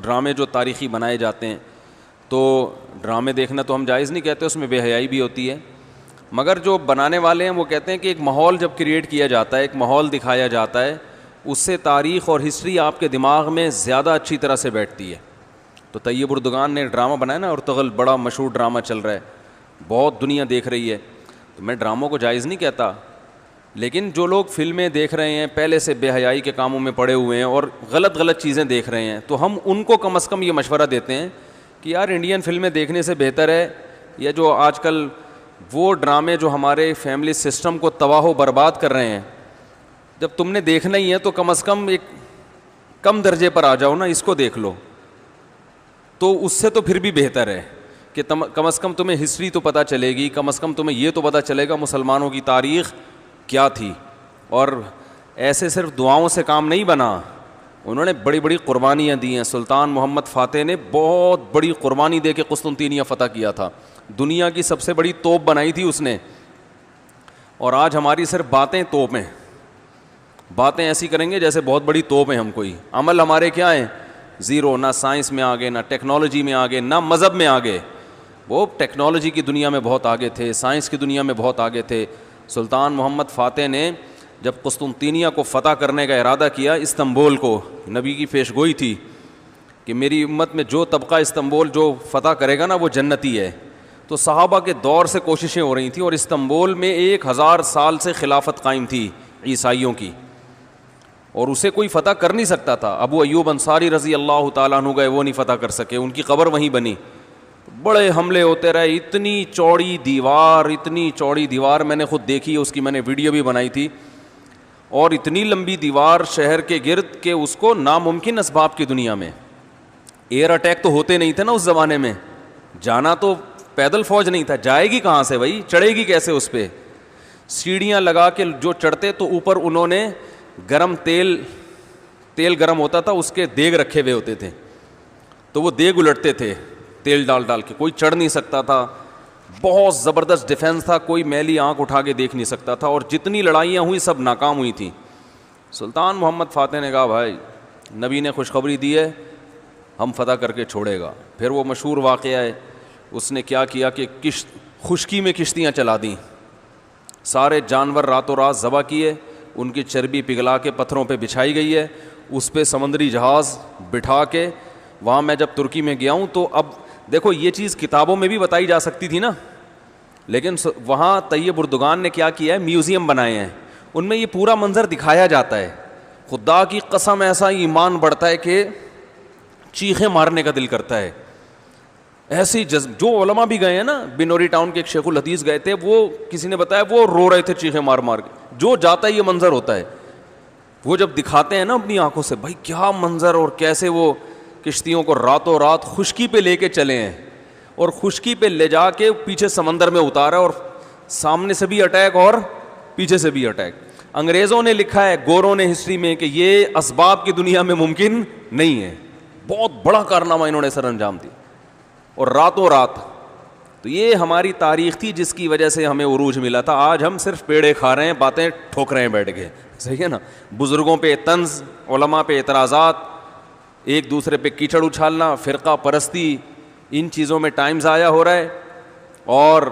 ڈرامے جو تاریخی بنائے جاتے ہیں، تو ڈرامے دیکھنا تو ہم جائز نہیں کہتے، اس میں بے حیائی بھی ہوتی ہے، مگر جو بنانے والے ہیں وہ کہتے ہیں کہ ایک ماحول جب کریٹ کیا جاتا ہے، ایک ماحول دکھایا جاتا ہے، اس سے تاریخ اور ہسٹری آپ کے دماغ میں زیادہ اچھی طرح سے بیٹھتی ہے۔ تو طیب اردگان نے ڈرامہ بنایا نا، ارطغرل بڑا مشہور ڈرامہ چل رہا ہے، بہت دنیا دیکھ رہی ہے، تو میں ڈراموں کو جائز نہیں کہتا، لیکن جو لوگ فلمیں دیکھ رہے ہیں، پہلے سے بے حیائی کے کاموں میں پڑے ہوئے ہیں اور غلط چیزیں دیکھ رہے ہیں، تو ہم ان کو کم از کم یہ مشورہ دیتے ہیں کہ یار انڈین فلمیں دیکھنے سے بہتر ہے یا جو آج کل وہ ڈرامے جو ہمارے فیملی سسٹم کو تباہ و برباد کر رہے ہیں، جب تم نے دیکھنا ہی ہے تو کم از کم ایک کم درجے پر آ جاؤ نا، اس کو دیکھ لو، تو اس سے تو پھر بھی بہتر ہے کہ کم از کم تمہیں ہسٹری تو پتہ چلے گی، کم از کم تمہیں یہ تو پتہ چلے گا مسلمانوں کی تاریخ کیا تھی۔ اور ایسے صرف دعاؤں سے کام نہیں بنا، انہوں نے بڑی بڑی قربانیاں دی ہیں۔ سلطان محمد فاتح نے بہت بڑی قربانی دے کے قسطنطینیہ فتح کیا تھا، دنیا کی سب سے بڑی توپ بنائی تھی اس نے، اور آج ہماری صرف باتیں توپ ہیں، باتیں ایسی کریں گے جیسے بہت بڑی توپ ہیں ہم، کوئی عمل ہمارے کیا ہیں؟ زیرو، نہ سائنس میں آگے، نہ ٹیکنالوجی میں آگے، نہ مذہب میں آگے۔ وہ ٹیکنالوجی کی دنیا میں بہت آگے تھے، سائنس کی دنیا میں بہت آگے تھے۔ سلطان محمد فاتح نے جب قسطنطینیہ کو فتح کرنے کا ارادہ کیا، استنبول کو، نبی کی پیشگوئی تھی کہ میری امت میں جو طبقہ استنبول جو فتح کرے گا نا وہ جنتی ہے، تو صحابہ کے دور سے کوششیں ہو رہی تھیں، اور استنبول میں 1000 سال سے خلافت قائم تھی عیسائیوں کی، اور اسے کوئی فتح کر نہیں سکتا تھا۔ ابو ایوب انصاری رضی اللہ تعالیٰ عنہ گئے، وہ نہیں فتح کر سکے، ان کی قبر وہیں بنی، بڑے حملے ہوتے رہے، اتنی چوڑی دیوار میں نے خود دیکھی، اس کی میں نے ویڈیو بھی بنائی تھی، اور اتنی لمبی دیوار شہر کے گرد کہ اس کو ناممکن اسباب کی دنیا میں، ایئر اٹیک تو ہوتے نہیں تھے نا اس زمانے میں، جانا تو پیدل فوج نہیں تھا، جائے گی کہاں سے بھائی، چڑھے گی کیسے اس پہ؟ سیڑھیاں لگا کے جو چڑھتے تو اوپر انہوں نے گرم تیل گرم ہوتا تھا، اس کے دیگ رکھے ہوئے ہوتے تھے، تو وہ دیگ الٹتے تھے تیل ڈال کے، کوئی چڑھ نہیں سکتا تھا، بہت زبردست ڈیفنس تھا، کوئی میلی آنکھ اٹھا کے دیکھ نہیں سکتا تھا، اور جتنی لڑائیاں ہوئی سب ناکام ہوئی تھیں۔ سلطان محمد فاتح نے کہا بھائی نبی نے خوشخبری دی ہے، ہم فتح کر کے چھوڑے گا۔ پھر وہ مشہور واقعہ ہے، اس نے کیا کیا کہ خشکی میں کشتیاں چلا دیں، سارے جانور راتوں رات ذبح کیے، ان کی چربی پگھلا کے پتھروں پہ بچھائی گئی ہے، اس پہ سمندری جہاز بٹھا کے، وہاں میں جب ترکی میں گیا ہوں تو اب دیکھو یہ چیز کتابوں میں بھی بتائی جا سکتی تھی نا، لیکن وہاں طیب اردگان نے کیا کیا ہے، میوزیم بنائے ہیں، ان میں یہ پورا منظر دکھایا جاتا ہے۔ خدا کی قسم ایسا ایمان بڑھتا ہے کہ چیخیں مارنے کا دل کرتا ہے، ایسی جو علماء بھی گئے ہیں نا، بنوری ٹاؤن کے ایک شیخ الحدیث گئے تھے، وہ کسی نے بتایا وہ رو رہے تھے چیخیں مار مار کے، جو جاتا ہے یہ منظر ہوتا ہے، وہ جب دکھاتے ہیں نا اپنی آنکھوں سے، بھائی کیا منظر، اور کیسے وہ کشتیوں کو راتوں رات خشکی پہ لے کے چلے ہیں، اور خشکی پہ لے جا کے پیچھے سمندر میں اتارا، اور سامنے سے بھی اٹیک اور پیچھے سے بھی اٹیک۔ انگریزوں نے لکھا ہے، گوروں نے ہسٹری میں، کہ یہ اسباب کی دنیا میں ممکن نہیں ہے، بہت بڑا کارنامہ انہوں نے سر انجام دیا، اور راتوں رات۔ تو یہ ہماری تاریخ تھی جس کی وجہ سے ہمیں عروج ملا تھا۔ آج ہم صرف پیڑے کھا رہے ہیں، باتیں ٹھوک رہے ہیں بیٹھ کے، صحیح ہے نا؟ بزرگوں پہ طنز، علماء پہ اعتراضات، ایک دوسرے پہ کیچڑ اچھالنا، فرقہ پرستی، ان چیزوں میں ٹائم ضائع ہو رہا ہے، اور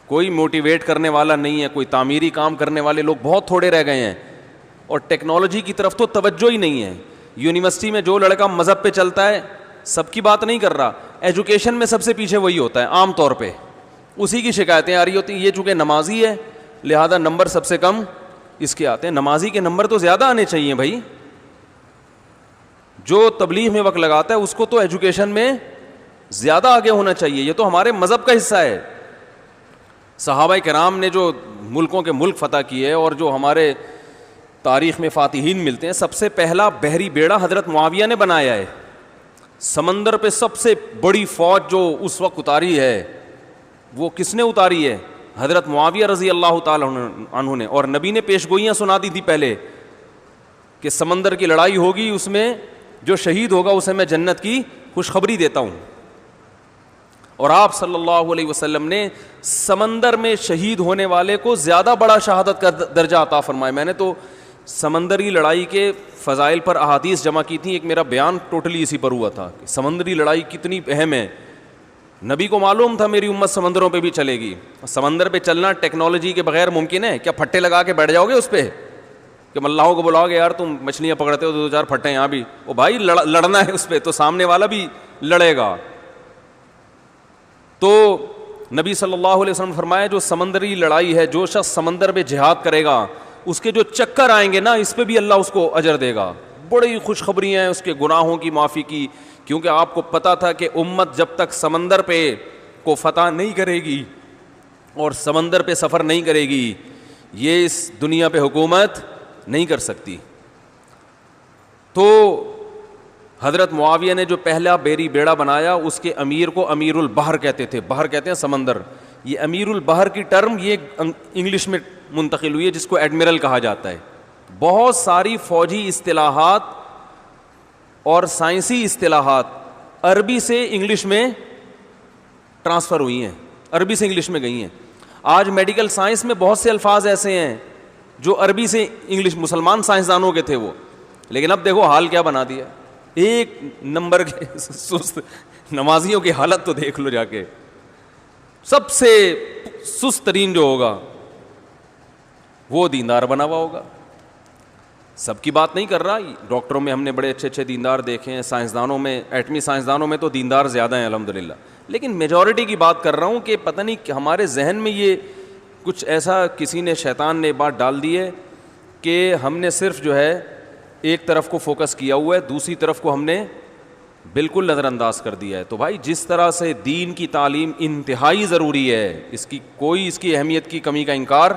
کوئی موٹیویٹ کرنے والا نہیں ہے، کوئی تعمیری کام کرنے والے لوگ بہت تھوڑے رہ گئے ہیں، اور ٹیکنالوجی کی طرف تو توجہ ہی نہیں ہے۔ یونیورسٹی میں جو لڑکا مذہب پہ چلتا ہے، سب کی بات نہیں کر رہا، ایجوکیشن میں سب سے پیچھے وہی ہوتا ہے، عام طور پہ اسی کی شکایتیں آ رہی ہوتی ہیں، یہ چونکہ نمازی ہے لہذا نمبر سب سے کم اس کے آتے ہیں۔ نمازی کے نمبر تو زیادہ آنے چاہیے بھائی، جو تبلیغ میں وقت لگاتا ہے اس کو تو ایجوکیشن میں زیادہ آگے ہونا چاہیے، یہ تو ہمارے مذہب کا حصہ ہے۔ صحابہ کرام نے جو ملکوں کے ملک فتح کیے، اور جو ہمارے تاریخ میں فاتحین ملتے ہیں، سب سے پہلا بحری بیڑا حضرت معاویہ نے بنایا ہے، سمندر پہ سب سے بڑی فوج جو اس وقت اتاری ہے وہ کس نے اتاری ہے؟ حضرت معاویہ رضی اللہ تعالیٰ عنہ نے، اور نبی نے پیشگوئیاں سنا دی تھی پہلے کہ سمندر کی لڑائی ہوگی، اس میں جو شہید ہوگا اسے میں جنت کی خوشخبری دیتا ہوں، اور آپ صلی اللہ علیہ وسلم نے سمندر میں شہید ہونے والے کو زیادہ بڑا شہادت کا درجہ عطا فرمایا۔ میں نے تو سمندری لڑائی کے فضائل پر احادیث جمع کی تھیں. ایک میرا بیان ٹوٹلی اسی پر ہوا تھا کہ سمندری لڑائی کتنی اہم ہے. نبی کو معلوم تھا میری امت سمندروں پہ بھی چلے گی. سمندر پہ چلنا ٹیکنالوجی کے بغیر ممکن ہے کیا؟ پھٹے لگا کے بیٹھ جاؤ گے اس پہ کہ ملاحوں کو بلاؤ گے یار تم مچھلیاں پکڑتے ہو، 2-4 پھٹے یہاں بھی، او بھائی لڑنا ہے اس پہ تو سامنے والا بھی لڑے گا. تو نبی صلی اللہ علیہ وسلم نے فرمایا جو سمندری لڑائی ہے، جو شخص سمندر پہ جہاد کرے گا اس کے جو چکر آئیں گے نا اس پہ بھی اللہ اس کو اجر دے گا. بڑی خوشخبری ہیں اس کے گناہوں کی معافی کی، کیونکہ آپ کو پتا تھا کہ امت جب تک سمندر پہ کو فتح نہیں کرے گی اور سمندر پہ سفر نہیں کرے گی یہ اس دنیا پہ حکومت نہیں کر سکتی. تو حضرت معاویہ نے جو پہلا بیری بیڑا بنایا اس کے امیر کو امیر البحر کہتے تھے. بحر کہتے ہیں سمندر. یہ امیر البحر کی ٹرم یہ انگلش میں منتقل ہوئی ہے جس کو ایڈمرل کہا جاتا ہے. بہت ساری فوجی اصطلاحات اور سائنسی اصطلاحات عربی سے انگلش میں ٹرانسفر ہوئی ہیں، عربی سے انگلش میں گئی ہیں. آج میڈیکل سائنس میں بہت سے الفاظ ایسے ہیں جو عربی سے انگلش، مسلمان سائنسدانوں کے تھے وہ، لیکن اب دیکھو حال کیا بنا دیا. ایک نمبر کے سست نمازیوں کی حالت تو دیکھ لو جا کے. سب سے سست ترین جو ہوگا وہ دیندار بنا ہوا ہوگا. سب کی بات نہیں کر رہا، ڈاکٹروں میں ہم نے بڑے اچھے اچھے دیندار دیکھے ہیں، سائنسدانوں میں، ایٹمی سائنسدانوں میں تو دیندار زیادہ ہیں الحمدللہ، لیکن میجورٹی کی بات کر رہا ہوں کہ پتہ نہیں کہ ہمارے ذہن میں یہ کچھ ایسا کسی نے، شیطان نے بات ڈال دی ہے کہ ہم نے صرف جو ہے ایک طرف کو فوکس کیا ہوا ہے، دوسری طرف کو ہم نے بالکل نظر انداز کر دیا ہے. تو بھائی جس طرح سے دین کی تعلیم انتہائی ضروری ہے، اس کی کوئی اس کی اہمیت کی کمی کا انکار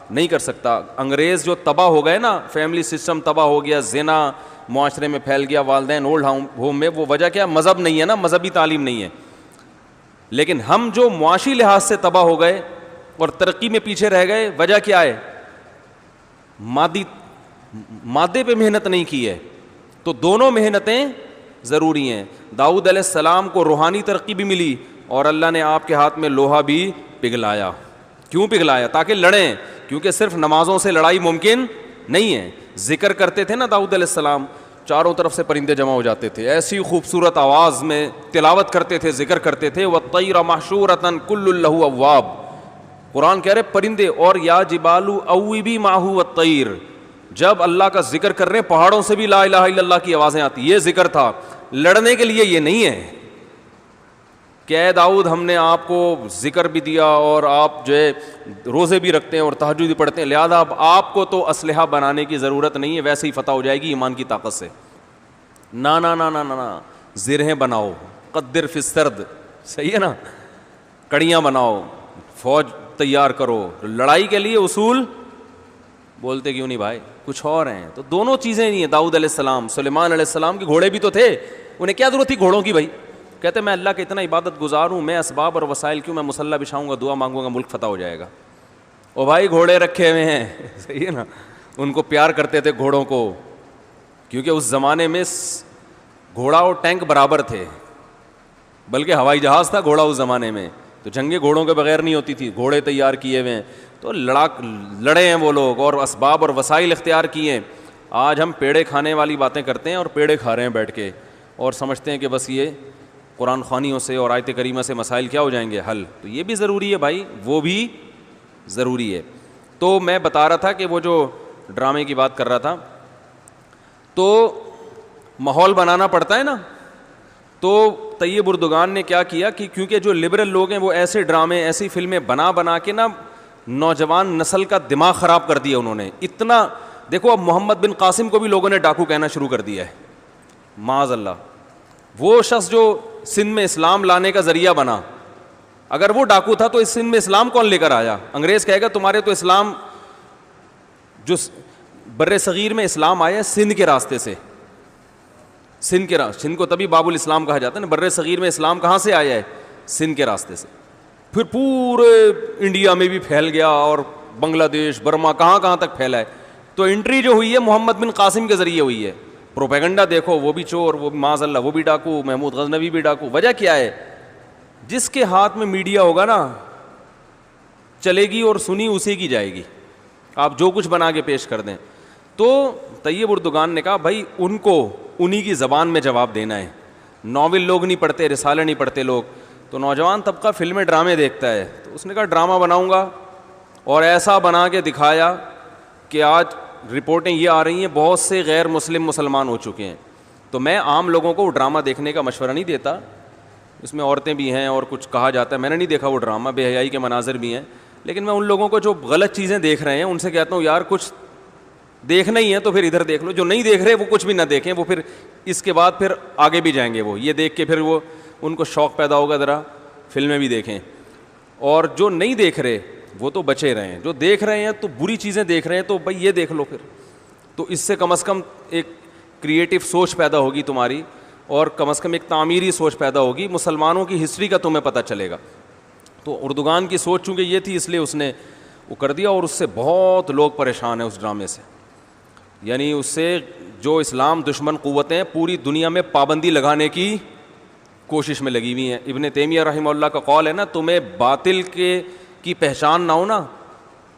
نہیں کر سکتا. انگریز جو تباہ ہو گئے نا، فیملی سسٹم تباہ ہو گیا، زنا معاشرے میں پھیل گیا، والدین اولڈ ہوم میں، وہ وجہ کیا؟ مذہب نہیں ہے نا، مذہبی تعلیم نہیں ہے. لیکن ہم جو معاشی لحاظ سے تباہ ہو گئے اور ترقی میں پیچھے رہ گئے، وجہ کیا ہے؟ مادے پہ محنت نہیں کی ہے. تو دونوں محنتیں ضروری ہیں. داؤد علیہ السلام کو روحانی ترقی بھی ملی اور اللہ نے آپ کے ہاتھ میں لوہا بھی پگھلایا. کیوں پگھلایا؟ تاکہ لڑیں، کیونکہ صرف نمازوں سے لڑائی ممکن نہیں ہے. ذکر کرتے تھے نا داؤد علیہ السلام، چاروں طرف سے پرندے جمع ہو جاتے تھے، ایسی خوبصورت آواز میں تلاوت کرتے تھے، ذکر کرتے تھے. وَالطَّيْرَ مَحْشُورَةً كُلٌّ لَهُ أَوَّابٌ. قرآن کہہ رہے پرندے، اور یا جبالُ أَوِّبِي مَعَهُ وَالطَّيْرُ. جب اللہ کا ذکر کر رہے ہیں پہاڑوں سے بھی لا الہ الا اللہ کی آوازیں آتی. یہ ذکر تھا، لڑنے کے لیے یہ نہیں ہے کہ اے داؤد ہم نے آپ کو ذکر بھی دیا اور آپ جو ہے روزے بھی رکھتے ہیں اور تہجد بھی پڑھتے ہیں، لہذا اب آپ کو تو اسلحہ بنانے کی ضرورت نہیں ہے، ویسے ہی فتح ہو جائے گی ایمان کی طاقت سے. نا نا نا نا نا، زرہیں بناؤ، قدر فی السرد، صحیح ہے نا، کڑیاں بناؤ، فوج تیار کرو. لڑائی کے لیے اصول بولتے کیوں نہیں بھائی؟ کچھ اور ہیں. تو دونوں چیزیں نہیں ہیں. داؤد علیہ السلام، سلیمان علیہ السلام کے گھوڑے بھی تو تھے، انہیں کیا ضرورت تھی گھوڑوں کی بھائی؟ کہتے میں اللہ کا اتنا عبادت گزار ہوں، میں اسباب اور وسائل کیوں، میں مسلح بچھاؤں گا، دعا مانگوں گا، ملک فتح ہو جائے گا. او بھائی گھوڑے رکھے ہوئے ہیں، صحیح ہے نا. ان کو پیار کرتے تھے گھوڑوں کو، کیونکہ اس زمانے میں گھوڑا اور ٹینک برابر تھے، بلکہ ہوائی جہاز تھا گھوڑا اس زمانے میں. تو جنگیں گھوڑوں کے بغیر نہیں ہوتی تھی، گھوڑے تیار کیے ہوئے ہیں. تو لڑے ہیں وہ لوگ اور اسباب اور وسائل اختیار کیے ہیں. آج ہم پیڑے کھانے والی باتیں کرتے ہیں اور پیڑے کھا رہے ہیں بیٹھ کے، اور سمجھتے ہیں کہ بس یہ قرآن خوانیوں سے اور آیت کریمہ سے مسائل کیا ہو جائیں گے حل. تو یہ بھی ضروری ہے بھائی، وہ بھی ضروری ہے. تو میں بتا رہا تھا کہ وہ جو ڈرامے کی بات کر رہا تھا، تو ماحول بنانا پڑتا ہے نا. تو طیب اردگان نے کیا کیا کہ کیونکہ جو لبرل لوگ ہیں وہ ایسے ڈرامے، ایسی فلمیں بنا کے نا نوجوان نسل کا دماغ خراب کر دیا انہوں نے. اتنا دیکھو، اب محمد بن قاسم کو بھی لوگوں نے ڈاکو کہنا شروع کر دیا ہے، معاذ اللہ. وہ شخص جو سندھ میں اسلام لانے کا ذریعہ بنا، اگر وہ ڈاکو تھا تو اس سندھ میں اسلام کون لے کر آیا؟ انگریز کہے گا تمہارے تو اسلام، جو بر صغیر میں اسلام آیا ہے سندھ کے راستے سے، سندھ کو تبھی باب الاسلام کہا جاتا ہے نا. بر صغیر میں اسلام کہاں سے آیا ہے؟ سندھ کے راستے سے. پھر پورے انڈیا میں بھی پھیل گیا اور بنگلہ دیش، برما، کہاں کہاں تک پھیلا ہے. تو انٹری جو ہوئی ہے محمد بن قاسم کے ذریعے ہوئی ہے. پروپیگنڈا دیکھو، وہ بھی چور، وہ بھی معاذ اللہ وہ بھی ڈاکو، محمود غزنوی بھی ڈاکو. وجہ کیا ہے؟ جس کے ہاتھ میں میڈیا ہوگا نا چلے گی اور سنی اسی کی جائے گی، آپ جو کچھ بنا کے پیش کر دیں. تو طیب اردگان نے کہا بھائی ان کو انہی کی زبان میں جواب دینا ہے. ناول لوگ نہیں پڑھتے, رسالے نہیں پڑھتے لوگ. تو نوجوان طبقہ فلمیں ڈرامے دیکھتا ہے, تو اس نے کہا ڈرامہ بناؤں گا, اور ایسا بنا کے دکھایا کہ آج رپورٹیں یہ آ رہی ہیں بہت سے غیر مسلم مسلمان ہو چکے ہیں. تو میں عام لوگوں کو وہ ڈرامہ دیکھنے کا مشورہ نہیں دیتا, اس میں عورتیں بھی ہیں اور کچھ کہا جاتا ہے, میں نے نہیں دیکھا وہ ڈرامہ, بے حیائی کے مناظر بھی ہیں, لیکن میں ان لوگوں کو جو غلط چیزیں دیکھ رہے ہیں ان سے کہتا ہوں یار کچھ دیکھنا ہی ہے تو پھر ادھر دیکھ لو, جو نہیں دیکھ رہے وہ کچھ بھی نہ دیکھیں, وہ پھر اس کے بعد پھر آگے بھی جائیں گے, وہ یہ دیکھ کے پھر وہ ان کو شوق پیدا ہوگا ذرا فلمیں بھی دیکھیں. اور جو نہیں دیکھ رہے وہ تو بچے رہے ہیں, جو دیکھ رہے ہیں تو بری چیزیں دیکھ رہے ہیں تو بھائی یہ دیکھ لو پھر, تو اس سے کم از کم ایک کریٹیو سوچ پیدا ہوگی تمہاری, اور کم از کم ایک تعمیری سوچ پیدا ہوگی, مسلمانوں کی ہسٹری کا تمہیں پتہ چلے گا. تو اردگان کی سوچ چونکہ یہ تھی اس لیے اس نے وہ کر دیا, اور اس سے بہت لوگ پریشان ہیں اس ڈرامے سے. یعنی اس سے جو اسلام دشمن قوتیں پوری دنیا میں پابندی لگانے کی کوشش میں لگی ہوئی ہیں. ابن تیمیہ رحمہ اللہ کا قول ہے نا, تمہیں باطل کی پہچان نہ ہو نا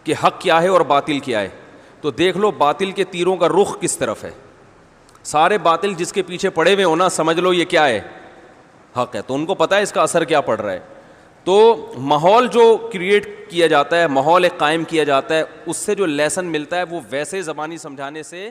کہ حق کیا ہے اور باطل کیا ہے, تو دیکھ لو باطل کے تیروں کا رخ کس طرف ہے. سارے باطل جس کے پیچھے پڑے ہوئے ہو نا, سمجھ لو یہ کیا ہے, حق ہے, تو ان کو پتہ ہے اس کا اثر کیا پڑ رہا ہے. تو ماحول جو کریٹ کیا جاتا ہے, ماحول ایک قائم کیا جاتا ہے, اس سے جو لیسن ملتا ہے وہ ویسے زبانی سمجھانے سے